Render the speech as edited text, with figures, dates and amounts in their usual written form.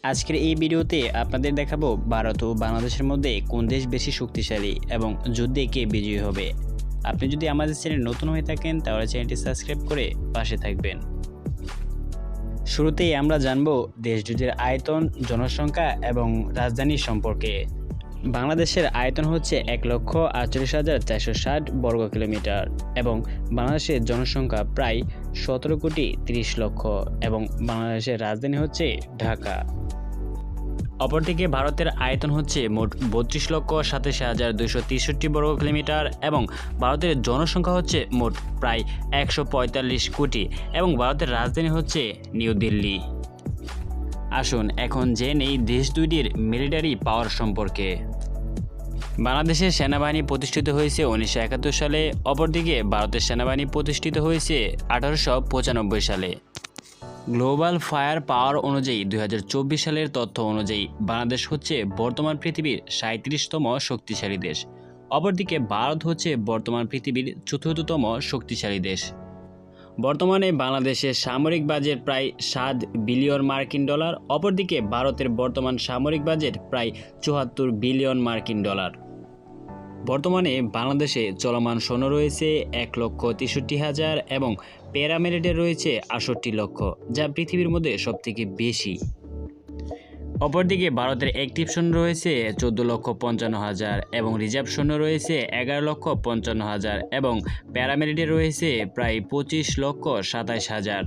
আজকের এই ভিডিওতে আপনাদের দেখাবো ভারত ও বাংলাদেশের মধ্যে কোন দেশ বেশি শক্তিশালী এবং যুদ্ধে কে বিজয়ী হবে। আপনি যদি আমাদের চ্যানেল নতুন হয়ে থাকেন তাহলে চ্যানেলটি সাবস্ক্রাইব করে পাশে থাকবেন। শুরুতেই আমরা জানব দেশ দুটির আয়তন, জনসংখ্যা এবং রাজধানী সম্পর্কে। বাংলাদেশের আয়তন হচ্ছে 1,48,460 বর্গ কিলোমিটার এবং বাংলাদেশের জনসংখ্যা প্রায় 17,30,00,000 এবং বাংলাদেশের রাজধানী হচ্ছে ঢাকা। অপরদিকে ভারতের আয়তন হচ্ছে মোট 32,87,263 বর্গ কিলোমিটার এবং ভারতের জনসংখ্যা হচ্ছে মোট প্রায় 145 কোটি এবং ভারতের রাজধানী হচ্ছে নিউ দিল্লি। আসুন এখন জেনে নেই দেশ দুটির মিলিটারি পাওয়ার সম্পর্কে। বাংলাদেশের সেনাবাহিনী প্রতিষ্ঠিত হয়েছে 1971 সালে, অপরদিকে ভারতের সেনাবাহিনী প্রতিষ্ঠিত হয়েছে 1895 সালে। গ্লোবাল ফায়ার পাওয়ার অনুযায়ী 2024 সালের তথ্য অনুযায়ী বাংলাদেশ হচ্ছে বর্তমান পৃথিবীর 37তম শক্তিশালী দেশ। অপরদিকে ভারত হচ্ছে বর্তমান পৃথিবীর 4র্থতম শক্তিশালী দেশ। বর্তমানে বাংলাদেশের সামরিক বাজেট প্রায় 7 বিলিয়ন মার্কিন ডলার, অপরদিকে ভারতের বর্তমান সামরিক বাজেট প্রায় 74 বিলিয়ন মার্কিন ডলার। বর্তমানে বাংলাদেশে চলমান সৈন্য রয়েছে 1,63,000 এবং প্যারামিলিটারি রয়েছে 68 লক্ষ, যা পৃথিবীর মধ্যে সবথেকে বেশি। অপরদিকে ভারতের অ্যাক্টিভ সৈন্য রয়েছে 14,55,000 এবং রিজার্ভ সৈন্য রয়েছে 11,55,000 এবং প্যারামিলিটারি রয়েছে প্রায় 25,27,000।